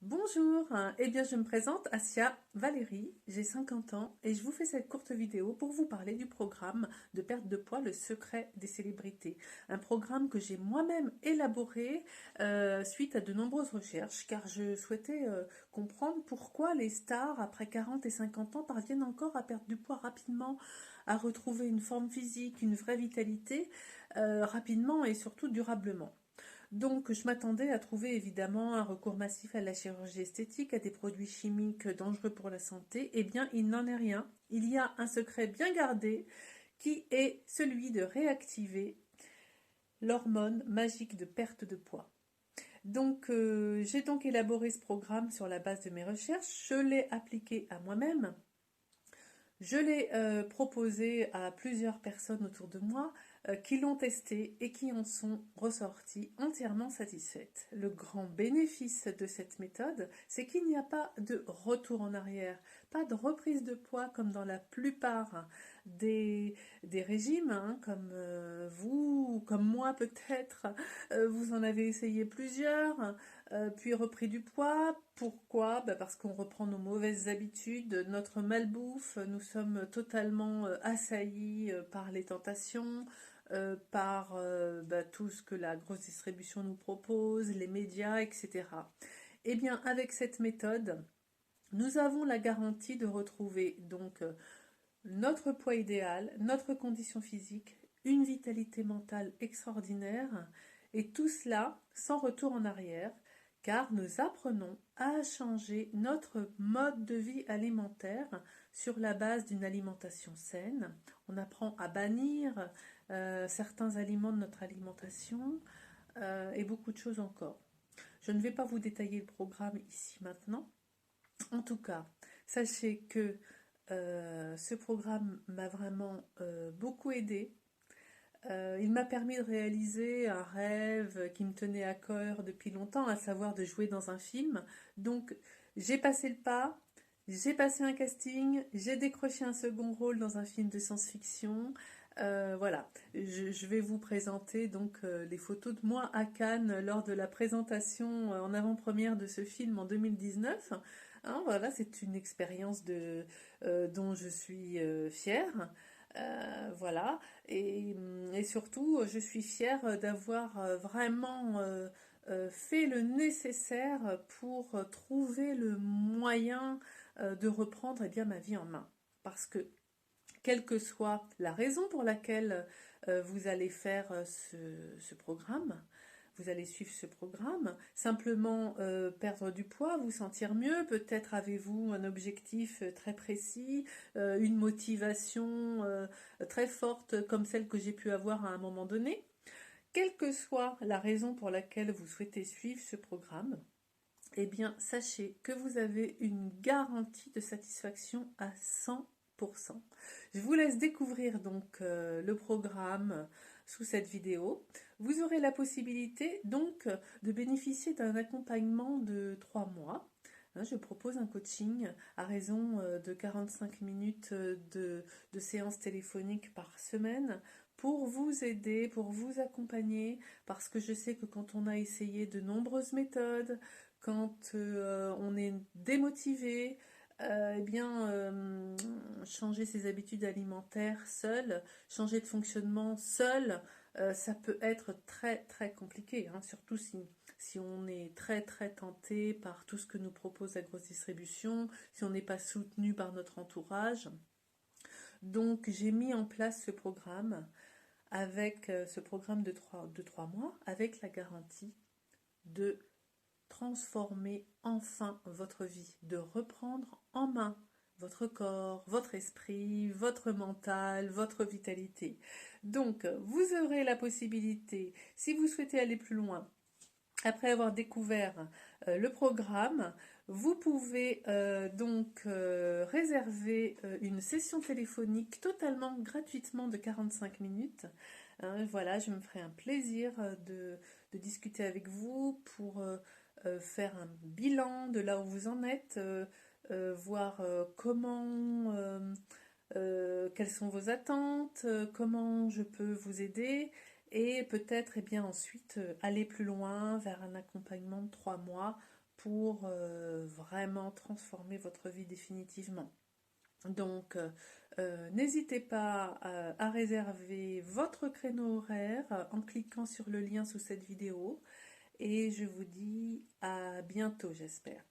Bonjour, eh bien je me présente Asia Valérie, j'ai 50 ans et je vous fais cette courte vidéo pour vous parler du programme de perte de poids Le Secret des Célébrités. Un programme que j'ai moi-même élaboré suite à de nombreuses recherches car je souhaitais comprendre pourquoi les stars après 40 et 50 ans parviennent encore à perdre du poids rapidement, à retrouver une forme physique, une vraie vitalité rapidement et surtout durablement. Donc, je m'attendais à trouver évidemment un recours massif à la chirurgie esthétique, à des produits chimiques dangereux pour la santé. Eh bien, il n'en est rien. Il y a un secret bien gardé qui est celui de réactiver l'hormone magique de perte de poids. Donc, j'ai donc élaboré ce programme sur la base de mes recherches. Je l'ai appliqué à moi-même. Je l'ai proposé à plusieurs personnes autour de moi qui l'ont testé et qui en sont ressorties entièrement satisfaites. Le grand bénéfice de cette méthode, c'est qu'il n'y a pas de retour en arrière, pas de reprise de poids comme dans la plupart des régimes, hein, comme vous ou comme moi peut-être. Vous en avez essayé plusieurs puis repris du poids. Pourquoi? Parce qu'on reprend nos mauvaises habitudes, notre malbouffe, nous sommes totalement assaillis par les tentations, par tout ce que la grosse distribution nous propose, les médias, etc. Eh bien, avec cette méthode, nous avons la garantie de retrouver donc notre poids idéal, notre condition physique, une vitalité mentale extraordinaire, et tout cela sans retour en arrière, car nous apprenons à changer notre mode de vie alimentaire sur la base d'une alimentation saine. On apprend à bannir certains aliments de notre alimentation et beaucoup de choses encore. Je ne vais pas vous détailler le programme ici maintenant. En tout cas, sachez que ce programme m'a vraiment beaucoup aidé. Il m'a permis de réaliser un rêve qui me tenait à cœur depuis longtemps, à savoir de jouer dans un film. Donc, j'ai passé le pas, j'ai passé un casting, j'ai décroché un second rôle dans un film de science-fiction. Voilà, je vais vous présenter donc les photos de moi à Cannes lors de la présentation en avant-première de ce film en 2019. Hein, voilà, c'est une expérience dont je suis fière. Voilà, et surtout, je suis fière d'avoir vraiment fait le nécessaire pour trouver le moyen de reprendre eh bien, ma vie en main. Parce que, quelle que soit la raison pour laquelle vous allez faire ce programme, vous allez suivre ce programme, simplement perdre du poids, vous sentir mieux, peut-être avez-vous un objectif très précis, une motivation très forte comme celle que j'ai pu avoir à un moment donné. Quelle que soit la raison pour laquelle vous souhaitez suivre ce programme, eh bien sachez que vous avez une garantie de satisfaction à 100%. Je vous laisse découvrir donc le programme sous cette vidéo. Vous aurez la possibilité donc de bénéficier d'un accompagnement de 3 mois. Je propose un coaching à raison de 45 minutes de séances téléphoniques par semaine pour vous aider, pour vous accompagner, parce que je sais que quand on a essayé de nombreuses méthodes, quand on est démotivé, eh bien, changer ses habitudes alimentaires seul, changer de fonctionnement seul, ça peut être très très compliqué, hein, surtout si on est très très tenté par tout ce que nous propose la grosse distribution, si on n'est pas soutenu par notre entourage. Donc j'ai mis en place ce programme avec ce programme de 3 mois, avec la garantie de transformer enfin votre vie, de reprendre en main votre corps, votre esprit, votre mental, votre vitalité. Donc, vous aurez la possibilité, si vous souhaitez aller plus loin, après avoir découvert le programme, vous pouvez réserver une session téléphonique totalement gratuitement de 45 minutes. Hein, voilà, je me ferai un plaisir de discuter avec vous pour faire un bilan de là où vous en êtes, voir quelles sont vos attentes, comment je peux vous aider et peut-être eh bien ensuite aller plus loin vers un accompagnement de 3 mois pour vraiment transformer votre vie définitivement. Donc, n'hésitez pas à réserver votre créneau horaire en cliquant sur le lien sous cette vidéo et je vous dis à bientôt, j'espère.